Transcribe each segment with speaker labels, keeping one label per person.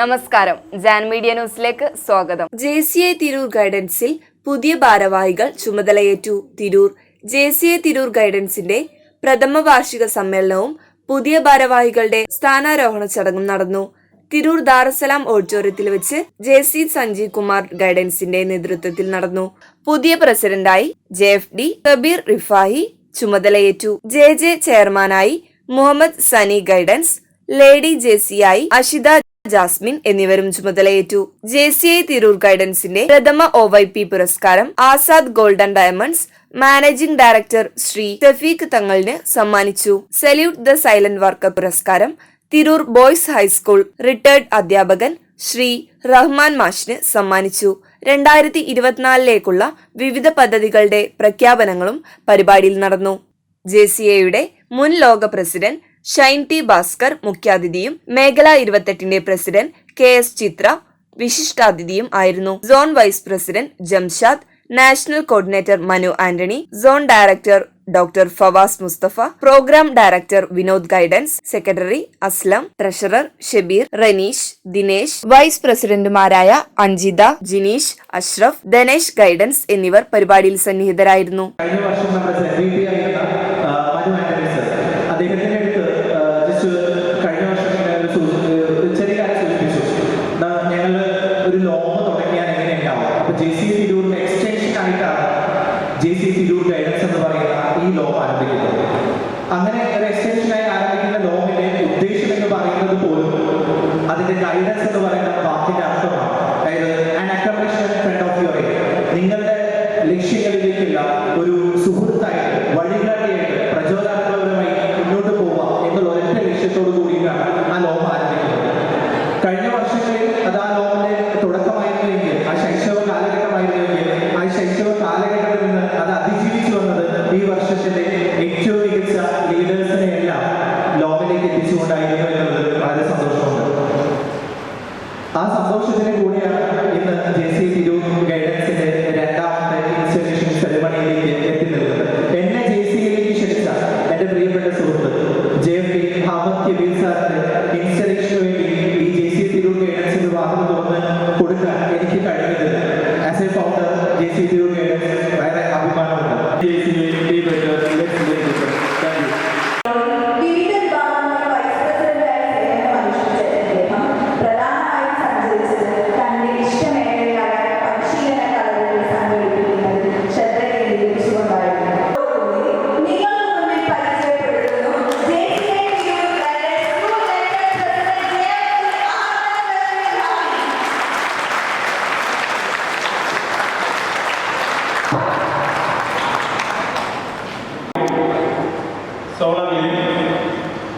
Speaker 1: നമസ്കാരം, ജാൻ മീഡിയ ന്യൂസിലേക്ക് സ്വാഗതം. JCI തിരൂർ ഗൈഡൻസിൽ പുതിയ ഭാരവാഹികൾ ചുമതലയേറ്റു. തിരൂർ JCI തിരൂർ ഗൈഡൻസിന്റെ പ്രഥമ വാർഷിക സമ്മേളനവും പുതിയ ഭാരവാഹികളുടെ സ്ഥാനാരോഹണ ചടങ്ങും നടന്നു. തിരൂർ ദാറുസ്സലാം ഓഡിറ്റോറിയത്തിൽ വെച്ച് JC സഞ്ജീവ് കുമാർ ഗൈഡൻസിന്റെ നേതൃത്വത്തിൽ നടന്നു. പുതിയ പ്രസിഡന്റായി JFD കബീർ റിഫാഹി ചുമതലയേറ്റു. JJ ചെയർമാനായി Muhammad Sani guidance, lady JCI Ashitha Jasmine എന്നിവരും ചുമതലയേറ്റു. JCI തിരൂർ ഗൈഡൻസിന്റെ പ്രഥമ OYP പുരസ്കാരം Azad golden diamonds managing director Shri Shafeeq തങ്ങളിന് സമ്മാനിച്ചു. സല്യൂട്ട് ദ സൈലന്റ് വർക്കർ പുരസ്കാരം തിരൂർ ബോയ്സ് ഹൈസ്കൂൾ റിട്ടയർഡ് അധ്യാപകൻ ശ്രീ റഹ്മാൻ മാഷിന് സമ്മാനിച്ചു. 2024 വിവിധ പദ്ധതികളുടെ പ്രഖ്യാപനങ്ങളും പരിപാടിയിൽ നടന്നു. JCIയുടെ മുൻ ലോക പ്രസിഡന്റ് ഷൈൻ ടി ഭാസ്കർ മുഖ്യാതിഥിയും മേഖല 28 പ്രസിഡന്റ് KS ചിത്ര വിശിഷ്ടാതിഥിയും ആയിരുന്നു. Zone vice president Jamshad, national coordinator Manu Antony, zone director doctor Fawaz Mustafa, programme director Vinod guidance, secretary Aslam, treasurer Shabeer, Ranish, Dinesh, vice പ്രസിഡന്റുമാരായ അഞ്ജിത, ജിനീഷ്, അഷ്റഫ്, ധനേഷ് ഗൈഡൻസ് എന്നിവർ പരിപാടിയിൽ സന്നിഹിതരായിരുന്നു.
Speaker 2: JCI തിരൂർ ഗൈഡൻസ് എന്ന് പറയുന്ന ഈ ലോ ആരംഭിക്കുന്നത്. അങ്ങനെ ഒരു എക്സ്റ്റൻഷനായി ആരംഭിക്കുന്ന ലോമിന്റെ ഉദ്ദേശം എന്ന് പറയുന്നത് പോലും അതിന്റെ ഗൈഡൻസ് എന്ന് പറയുന്ന വാക്കിന്റെ അർത്ഥമാണ്. അതായത് an accomplishment front of your aim, നിങ്ങളുടെ ലക്ഷ്യങ്ങളിലേക്കുള്ള ഒരു സുഹൃത്തായിട്ട് വഴികാട്ടിയായിട്ട് പ്രചോദനാത്മകമായി മുന്നോട്ട് പോവുക എന്നുള്ള ഒരൊറ്റ ലക്ഷ്യത്തോടു കൂടിയാണ് ആ ലോം ആരംഭിക്കുന്നത്. കഴിഞ്ഞ വർഷങ്ങളിൽ അത് ആ ലോമിന്റെ തുടക്കമായിരുന്നെങ്കിൽ, ആ ശൈശവ കാലഘട്ടമായിരുന്നെങ്കിൽ, ആ ശൈശവ കാലഘട്ടത്തിൽ നിന്ന് അത് അതിജീവിച്ചു വന്നത് ഈ വർഷത്തിന്റെ ഏറ്റവും മികച്ച ലീഡേഴ്സിനെ എല്ലാം ലോകത്തിലേക്ക് എത്തിച്ചുകൊണ്ടായിരുന്നു എന്നുള്ളത് വളരെ സന്തോഷമുണ്ട്. ആ സന്തോഷത്തിന് കൂടിയാണ് ഇന്ന് JCI തിരൂർ ഗൈഡൻസിന്റെ രണ്ടാമത്തെ ഇൻസ്റ്റലേഷൻ സെറിമണിയിലേക്ക് എത്തി നിൽക്കുന്നത്. എന്നെ JCIയിലേക്ക് ക്ഷണിച്ച എന്റെ പ്രിയപ്പെട്ട സുഹൃത്ത് JFD അഹമ്മദ് കബീർ സാറിന്റെ ഇൻസ്റ്റലേഷന് വേണ്ടി ഈ JCI തിരൂർ ഗൈഡൻസിന്റെ വാഹനം തുറന്ന് കൊടുക്കാൻ എനിക്ക് കഴിഞ്ഞത് as A founder JCI Tirur guidance വളരെ അഭിമാനമുണ്ട്.
Speaker 3: solemnly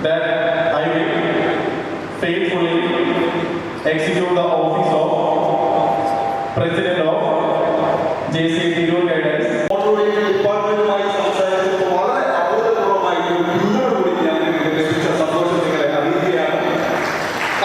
Speaker 3: that I will faithfully execute the office of President of JCI Tirur guidance.
Speaker 4: ഡിപ്പാർട്ട്മെന്റുമായി സംസാരിച്ചപ്പോൾ വളരെ അബോധപൂർവമായി കൂടി ഞാൻ ലഭിച്ച സന്തോഷം നിങ്ങളെ അറിയിക്കുകയാണ്.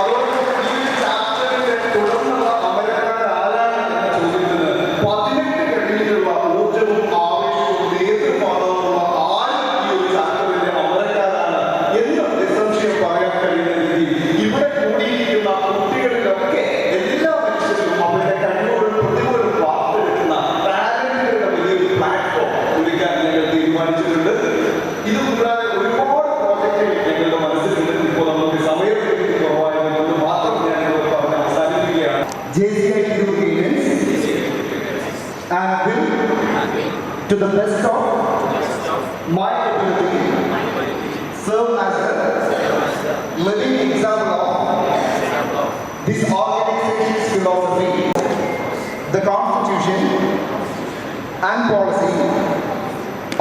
Speaker 4: അതുകൊണ്ട് ഈ ചാപ്റ്ററിന്റെ തുടർന്നുള്ള അമരക്കാർ ആരാണ് എന്ന ചോദ്യത്തിന് 18 കഴിഞ്ഞിട്ടുള്ള ഊർജവും ആവേശവും നേതൃപാഠവുമുള്ള ആരും ഈ ഒരു ചാപ്റ്ററിന്റെ അമരക്കാരാണ് എന്ന് നിസ്സംശയം പറയാൻ കഴിയുന്ന രീതിയിൽ ഇവിടെ കൂടിയിരിക്കുന്ന കുട്ടികളിലൊക്കെ എല്ലാ മനുഷ്യരും അവരുടെ കഴിവുകളും പ്രതിഭകളും വാർത്തെടുക്കുന്ന ടാലന്റുകളുടെ വലിയൊരു പ്ലാറ്റ്ഫോം ഒരുക്കാൻ ഞങ്ങൾ തീരുമാനിച്ചിട്ടുണ്ട്. ഇത് കൂടാതെ ഒരുപാട് പ്രോജക്റ്റുകൾ ഞങ്ങളുടെ മനസ്സിലുണ്ട്. ഇപ്പോൾ നമുക്ക് സമയത്തിന് കുറവായതുകൊണ്ട് മാത്രം ഞാൻ പറഞ്ഞ് അവസാനിപ്പിക്കുകയാണ്.
Speaker 2: JCI Tirur guidance and will to the best of my ability serve as a living example of this organization's philosophy, the constitution and policy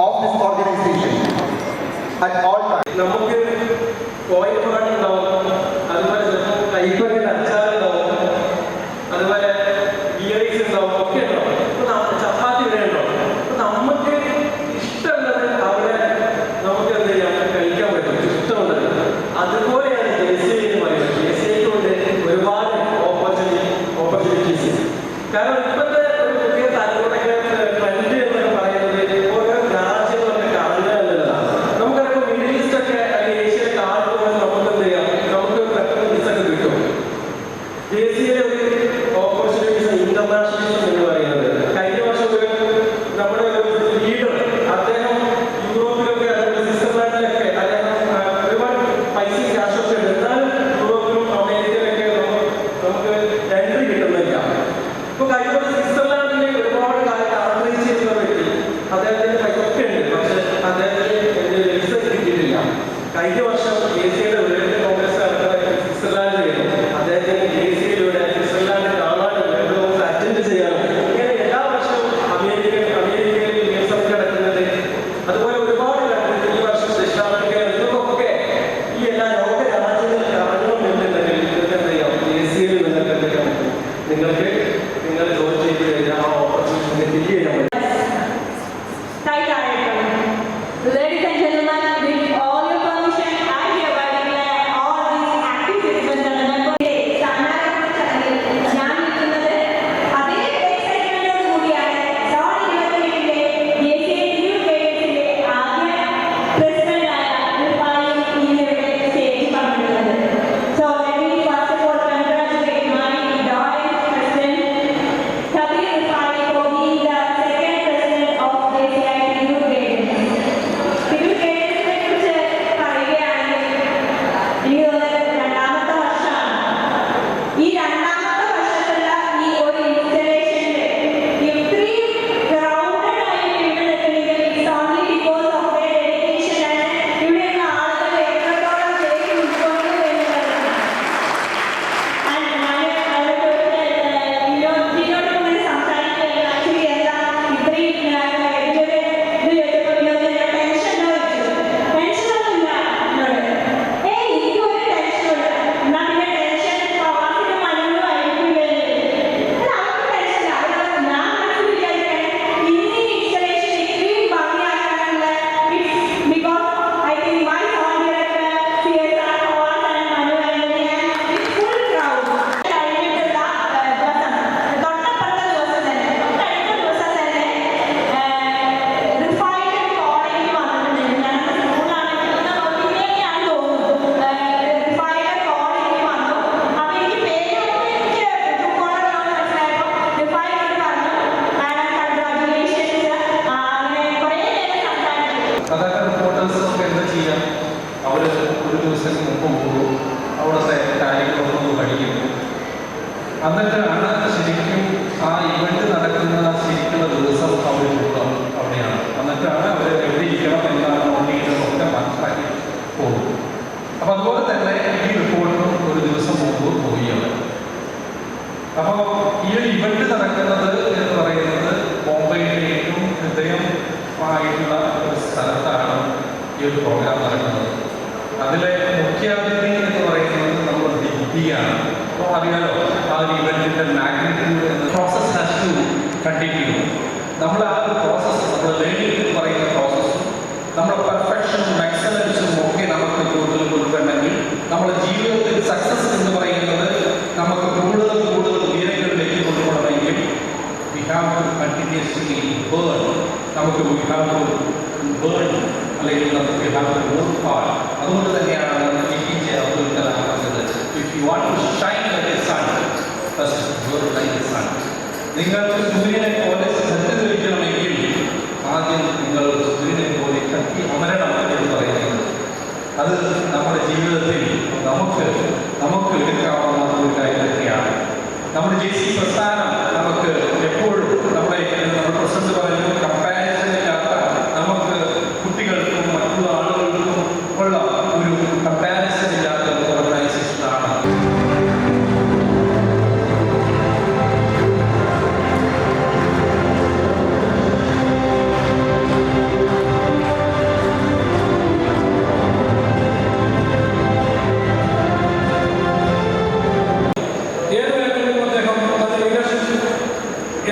Speaker 2: of this organization at all times.
Speaker 3: നമുക്ക് കോഴിപ്പാടുണ്ടാവും, അതുപോലെ ചിലപ്പോൾ കൈപ്പകൽ അച്ചാറുണ്ടാവും, അതുപോലെ ഗിയറീസ് ഉണ്ടാവും, ഒക്കെ ഉണ്ടാവും. ചപ്പാത്തി വരെ ഉണ്ടാവും. നമുക്ക് ഇഷ്ടമുള്ളത് അവിടെ നമുക്ക് എന്ത് ചെയ്യാം, കഴിക്കാൻ പറ്റും, ഇഷ്ടമുള്ളത്. അതുപോലെയാണ് JCI എന്ന് പറയുന്നത്. JCI കൊണ്ട് ഒരുപാട് ഓപ്പർച്യൂണിറ്റീസ്. കാരണം ഇപ്പോഴത്തെ ഒരു പുതിയ തലമുറയ്ക്ക് ട്രെൻഡ് എന്നൊക്കെ പറയുന്നത് ഓരോ രാജ്യങ്ങളൊക്കെ കാണുക എന്നുള്ളതാണ്. നമുക്കറിയാം മിഡിൽ ഈസ്റ്റ് ഒക്കെ അല്ലെങ്കിൽ ഏഷ്യയിലെ കാണുമ്പോൾ നമുക്ക് എന്ത് ചെയ്യാം, നമുക്ക് എന്നിട്ടാണ് ശരിക്കും ആ ഇവന്റ് നടക്കുന്ന ശരിക്കുള്ള ദിവസം അവർ അവിടെയാണ്. എന്നിട്ടാണ് അവർ എവിടെ ഇരിക്കണം എന്നാണ് നോക്കിയിട്ടൊക്കെ മനസ്സിലാക്കി പോകും. അപ്പം അതുപോലെ തന്നെ ഈ റിപ്പോർട്ടും ഒരു ദിവസം മുമ്പ് പോയി അവിടെ. അപ്പോൾ ഈ ഒരു ഇവന്റ് നടക്കുന്നത് എന്ന് പറയുന്നത് ബോംബെയിലെ ഏറ്റവും ഹൃദയമായിട്ടുള്ള ഒരു സ്ഥലത്താണ് ഈ ഒരു പ്രോഗ്രാം നടക്കുന്നത്. അതിലെ മുഖ്യാതിഥി എന്ന് പറയുന്നത് നമ്മുടെ ദിഗ്വിയാണ്. അപ്പോൾ അറിയാലോ ആ ഒരു ഇവന്റിന്റെ മാഗ്നിറ്റ്യൂഡ് എന്ന പ്രോസസ് ഹാസ് ടു കണ്ടിന്യൂ. നമ്മൾ ആ ഒരു പ്രോസസ്സ് നമ്മൾ ലേണിംഗ് എന്ന് പറയുന്ന പ്രോസസ്സും നമ്മുടെ പെർഫെക്ഷനും എക്സലൻസും ഒക്കെ നമുക്ക് കൂടുതൽ കൊണ്ടുവരണമെങ്കിൽ നമ്മുടെ ജീവിതത്തിൽ സക്സസ് എന്ന് പറയുന്നത് നമുക്ക് കൂടുതൽ ഉയരങ്ങളിലേക്ക് കൊണ്ടുപോകണമെങ്കിൽ we have to continuously burn. നമുക്ക് വി ഹാവ് ടു ബേൺ അല്ലെങ്കിൽ നമുക്ക് we have to work hard. അതുകൊണ്ട് തന്നെയാണ് നമ്മൾ APJ അബ്ദുൽ കലാം പറഞ്ഞത്, if you want to shine like a sun first work like a sun. നിങ്ങൾക്ക് സൂര്യനെ പോലെ ശ്രദ്ധിക്കണമെങ്കിൽ ആദ്യം നിങ്ങൾ സൂര്യനെ പോലെ കത്തി അമരണം എന്ന് പറയുന്നത്. അത് നമ്മുടെ ജീവിതത്തിൽ നമുക്ക് എടുക്കാവുന്ന ഒരു കാര്യമൊക്കെയാണ്. നമ്മുടെ JC പ്രസ്ഥാനം നമുക്ക് എപ്പോഴും നമ്മുടെ പ്രസിഡന്റ് പറയുന്നത് കമ്പാരിസൺ ഇല്ലാത്ത, നമുക്ക് കുട്ടികൾക്കും മറ്റുള്ള ആളുകൾക്കും ഉള്ള ഒരു കമ്പാരിസൺ ഇല്ലാത്ത ഒരു ഓർഗനൈസേഷനാണ്.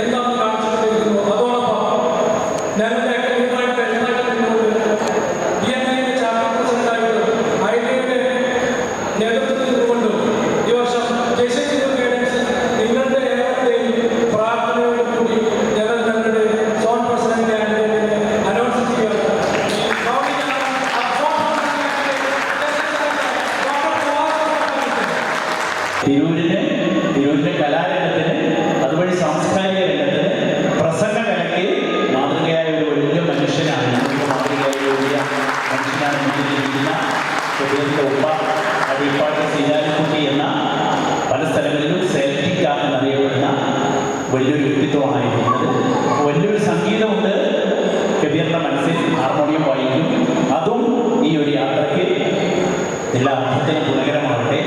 Speaker 3: എന്താണ് കാണിച്ചിരിക്കുന്നു? അതോടൊപ്പം ഞങ്ങളുടെ നേതൃത്വത്തിൽ നിന്നുകൊണ്ടും ഈ വർഷം JC തിരൂർ ഗൈഡൻസിൽ നിങ്ങളുടെ ഏവരുടെയും പ്രാർത്ഥനയോട് കൂടി ഞങ്ങൾ ഞങ്ങളുടെ സോൺ പ്രസിഡന്റ് കാൻഡിഡേറ്റിനെ അനൗൺസ് ചെയ്യുകയാണ്.
Speaker 5: തിരൂരിന്റെ കലാരംഗത്തിന് അതുവഴി സാംസ്കാരിക രംഗത്തിന് പ്രസംഗ കലയ്ക്ക് മാതൃകയായ ഒരു വലിയ മനുഷ്യനാണ്. മാതൃകയായ വലിയ മനുഷ്യനാണ് മുന്നിലിരിക്കുന്ന കുട്ടികളുടെ ഉപ്പ അടിപ്പാട്ട് സീതാലിക്കുട്ടി എന്ന പല സ്ഥലങ്ങളിലും സെൽറ്റിക്ക എന്നറിയപ്പെടുന്ന വലിയൊരു വ്യക്തിത്വമായിരിക്കുന്നത്. അപ്പോൾ വലിയൊരു സംഗീതമുണ്ട്. കബീറിന്റെ മനസ്സിൽ ഹാർമോണിയം വായിക്കും. അതും ഈ ഒരു യാത്രയ്ക്ക് എല്ലാ അർത്ഥത്തിനും ഗുണകരമാവട്ടെ.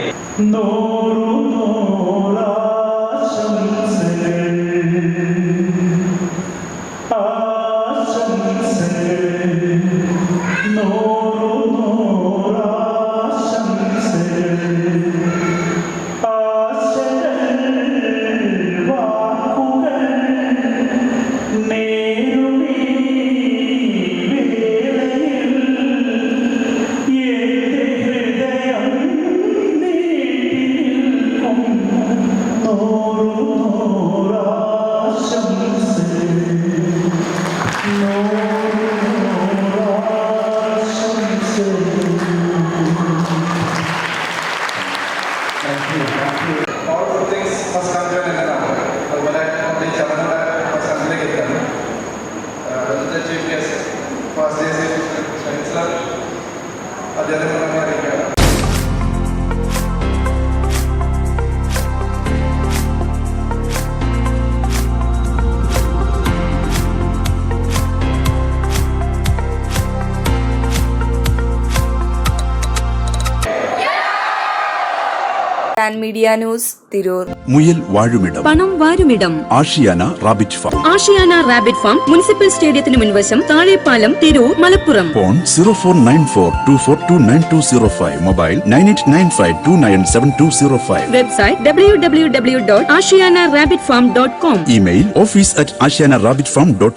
Speaker 4: All good things must come to an end എന്നാണ്. അതുപോലെ നമ്മുടെ ഈ ചടങ്ങുടെ അവസാനത്തിലേക്ക് എത്തുകയാണ്. ഇന്നത്തെ chief guest first JC chancellor അദ്ദേഹത്തെ അറിയിക്കുകയാണ്.
Speaker 1: Media news Tirur.
Speaker 6: മുയൽ വാഴുമിടം,
Speaker 7: പണം വാരുമിടം,
Speaker 6: Ashiana rabbit farm.
Speaker 7: Ashiana rabbit farm municipal സ്റ്റേഡിയത്തിന് മുൻവശം, Thazhepalam, Tirur, Malappuram.
Speaker 6: Phone 0494242905. Mobile 9895297205.
Speaker 7: Website www.ashiyanarabbitfarm.com.
Speaker 6: Email office@ashiyanarabbitfarm.com.